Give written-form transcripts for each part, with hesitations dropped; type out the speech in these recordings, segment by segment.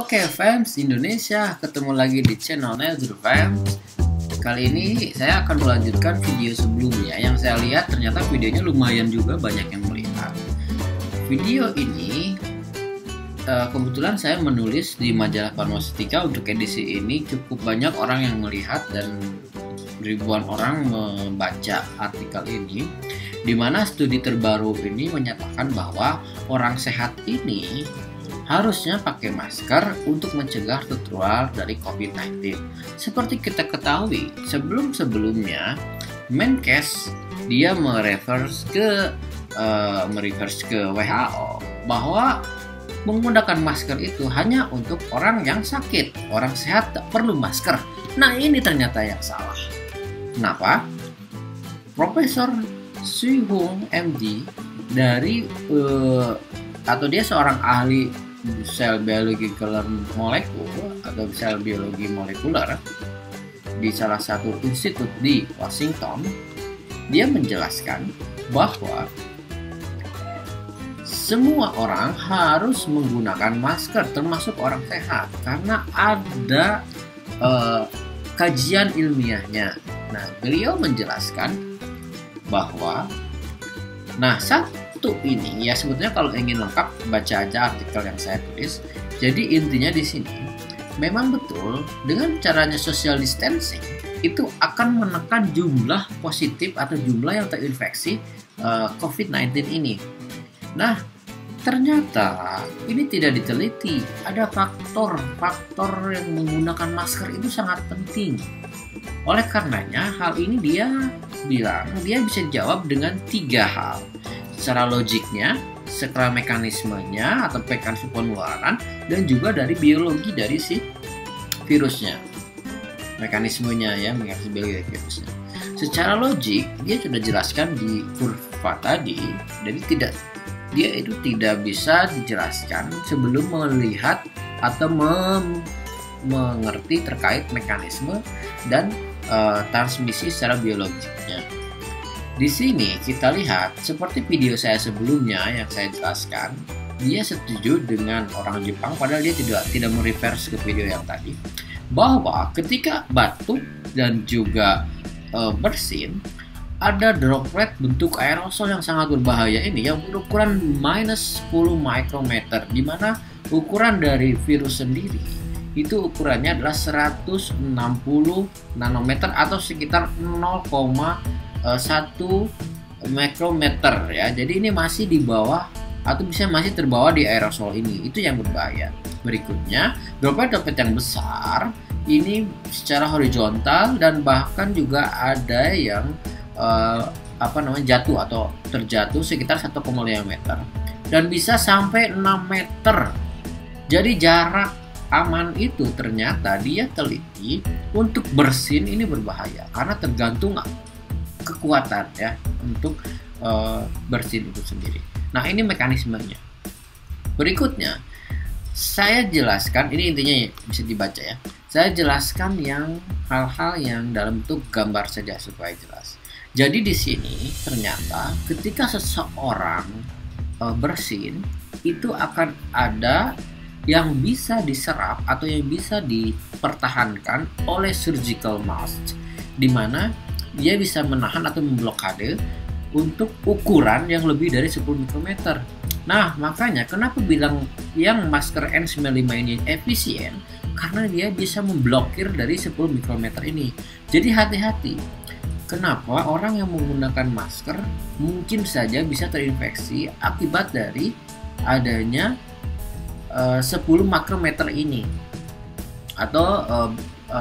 Oke fans Indonesia, ketemu lagi di channel Nezur Fans. Kali ini saya akan melanjutkan video sebelumnya. Yang saya lihat ternyata videonya lumayan juga banyak yang melihat. Video ini kebetulan saya menulis di majalah Farmaseutika. Untuk edisi ini cukup banyak orang yang melihat dan ribuan orang membaca artikel ini, di mana studi terbaru ini menyatakan bahwa orang sehat ini harusnya pakai masker untuk mencegah tertular dari COVID-19. Seperti kita ketahui, sebelum-sebelumnya Menkes dia mereverse ke WHO bahwa menggunakan masker itu hanya untuk orang yang sakit. Orang sehat tak perlu masker. Nah, ini ternyata yang salah. Kenapa? Profesor Suihung MD dari atau dia seorang ahli sel biologi molekul atau sel biologi molekuler di salah satu institut di Washington. Dia menjelaskan bahwa semua orang harus menggunakan masker, termasuk orang sehat, karena ada kajian ilmiahnya. Nah, beliau menjelaskan bahwa satu ini ya, sebetulnya kalau ingin lengkap baca aja artikel yang saya tulis. Jadi intinya di sini memang betul dengan caranya social distancing itu akan menekan jumlah positif atau jumlah yang terinfeksi COVID-19 ini. Nah, ternyata ini tidak diteliti. Ada faktor-faktor yang menggunakan masker itu sangat penting. Oleh karenanya hal ini dia bilang dia bisa jawab dengan 3 hal. Secara logiknya, secara mekanismenya atau mekanisme penularan, dan juga dari biologi dari si virusnya. Mekanisme biologi virusnya. Secara logik dia sudah jelaskan di kurva tadi, jadi dia itu tidak bisa dijelaskan sebelum melihat atau mengerti terkait mekanisme dan transmisi secara biologisnya. Di sini kita lihat seperti video saya sebelumnya yang saya jelaskan, dia setuju dengan orang Jepang, padahal dia tidak mereverse ke video yang tadi, bahwa ketika batuk dan juga bersin, ada droplet bentuk aerosol yang sangat berbahaya ini yang berukuran -10 mikrometer, di mana ukuran dari virus sendiri itu ukurannya adalah 160 nanometer atau sekitar 0,1 mikrometer ya. Jadi ini masih di bawah atau bisa masih terbawa di aerosol ini. Itu yang berbahaya. Berikutnya, droplet-droplet yang besar ini secara horizontal dan bahkan juga ada yang jatuh atau terjatuh sekitar 1,5 meter dan bisa sampai 6 meter. Jadi jarak aman itu ternyata dia teliti untuk bersin ini berbahaya karena tergantung kekuatan ya untuk bersin itu sendiri. Nah, ini mekanismenya. Berikutnya saya jelaskan, ini intinya bisa dibaca ya. Saya jelaskan yang hal-hal yang dalam bentuk gambar saja supaya jelas. Jadi di sini ternyata ketika seseorang bersin itu akan ada yang bisa diserap atau yang bisa dipertahankan oleh surgical mask, di mana dia bisa menahan atau memblokade untuk ukuran yang lebih dari 10 mikrometer. Nah, makanya kenapa bilang yang masker N95 ini efisien, karena dia bisa memblokir dari 10 mikrometer ini. Jadi hati-hati. Kenapa orang yang menggunakan masker mungkin saja bisa terinfeksi akibat dari adanya 10 mikrometer ini atau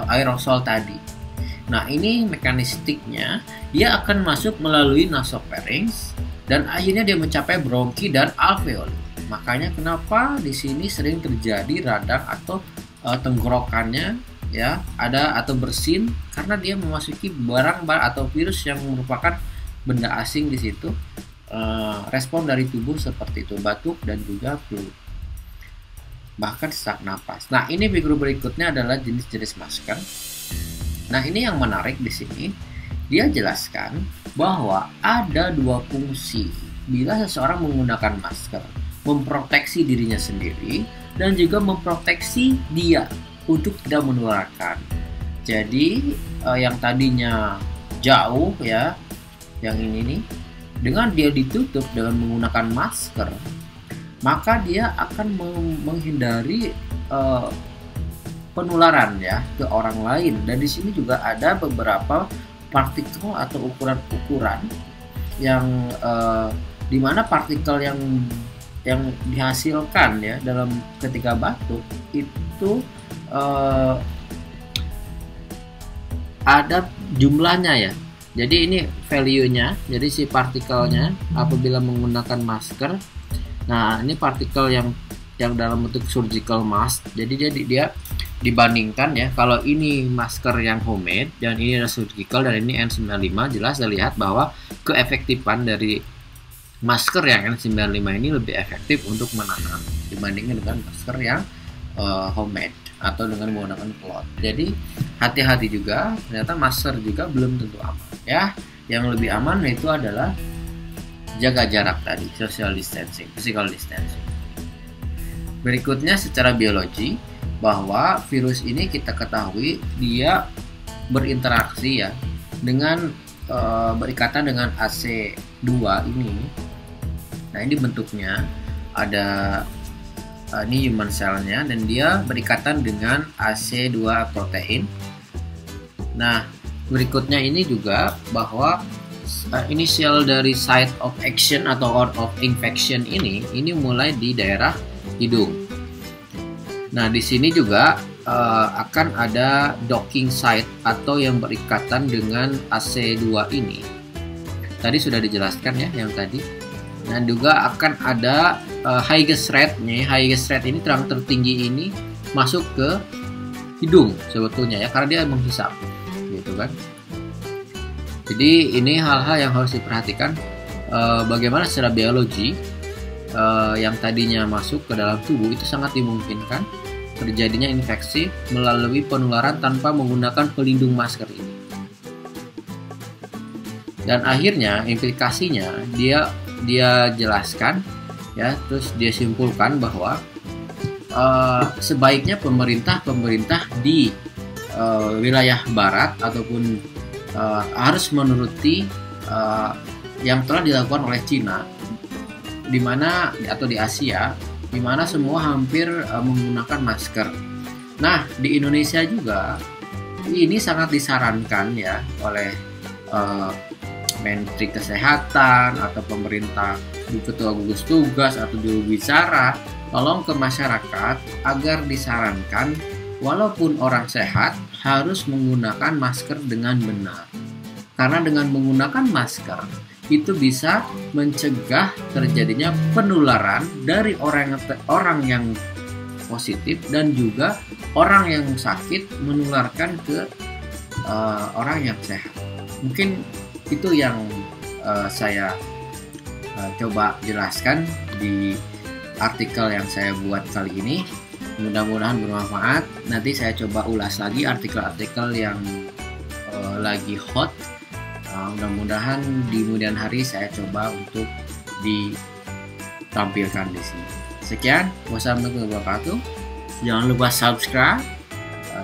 aerosol tadi. Nah, ini mekanistiknya, dia akan masuk melalui nasopharynx dan akhirnya dia mencapai bronki dan alveoli. Makanya kenapa di sini sering terjadi radang atau tenggorokannya ya ada atau bersin, karena dia memasuki barang atau virus yang merupakan benda asing di situ. Respon dari tubuh seperti itu, batuk dan juga flu, bahkan sesak napas. Nah, ini figur berikutnya adalah jenis-jenis masker. Nah, ini yang menarik di sini. Dia jelaskan bahwa ada 2 fungsi bila seseorang menggunakan masker: memproteksi dirinya sendiri dan juga memproteksi dia untuk tidak menularkan. Jadi yang tadinya jauh ya, yang ini nih, dengan dia ditutup dengan menggunakan masker, maka dia akan menghindari penularan ya ke orang lain. Dan di sini juga ada beberapa partikel atau ukuran-ukuran yang dimana partikel yang dihasilkan ya dalam ketika batuk itu ada jumlahnya ya. Jadi ini value-nya, jadi si partikelnya apabila menggunakan masker. Nah, ini partikel yang dalam bentuk surgical mask. Jadi dia dibandingkan ya, kalau ini masker yang homemade dan ini adalah surgical dan ini N95, jelas terlihat bahwa keefektifan dari masker yang N95 ini lebih efektif untuk menahan dibandingkan dengan masker yang homemade atau dengan menggunakan cloth. Jadi hati-hati juga, ternyata masker juga belum tentu aman ya. Yang lebih aman itu adalah jaga jarak tadi, social distancing, physical distancing. Berikutnya secara biologi, bahwa virus ini kita ketahui dia berinteraksi ya dengan berikatan dengan AC2 ini. Nah, ini bentuknya ada ini human cell-nya dan dia berikatan dengan AC2 protein. Nah, berikutnya ini juga bahwa initial dari site of action atau of infection ini mulai di daerah hidung. Nah, di sini juga akan ada docking site atau yang berikatan dengan AC2 ini. Tadi sudah dijelaskan ya yang tadi. Dan juga akan ada highest rate-nya. Highest rate ini tertinggi ini masuk ke hidung sebetulnya ya, karena dia menghisap gitu kan. Jadi ini hal-hal yang harus diperhatikan, bagaimana secara biologi yang tadinya masuk ke dalam tubuh itu sangat dimungkinkan terjadinya infeksi melalui penularan tanpa menggunakan pelindung masker ini. Dan akhirnya implikasinya dia jelaskan ya, terus dia simpulkan bahwa sebaiknya pemerintah di wilayah barat ataupun harus menuruti yang telah dilakukan oleh Cina, di mana atau di Asia, di mana semua hampir menggunakan masker. Nah, di Indonesia juga ini sangat disarankan ya oleh Menteri Kesehatan atau pemerintah, ketua gugus tugas atau juru bicara, tolong ke masyarakat agar disarankan walaupun orang sehat harus menggunakan masker dengan benar. Karena dengan menggunakan masker itu bisa mencegah terjadinya penularan dari orang yang positif dan juga orang yang sakit menularkan ke orang yang sehat. Mungkin itu yang saya coba jelaskan di artikel yang saya buat kali ini. Mudah-mudahan bermanfaat. Nanti saya coba ulas lagi artikel-artikel yang lagi hot. Mudah-mudahan di kemudian hari saya coba untuk ditampilkan di sini. Sekian, wassalamualaikum warahmatullahi wabarakatuh. Jangan lupa subscribe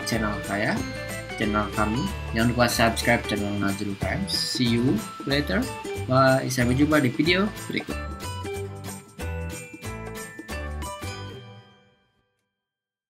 channel saya, channel kami. Jangan lupa subscribe channel Nazrul Times. See you later. Bye. Sampai jumpa di video berikut.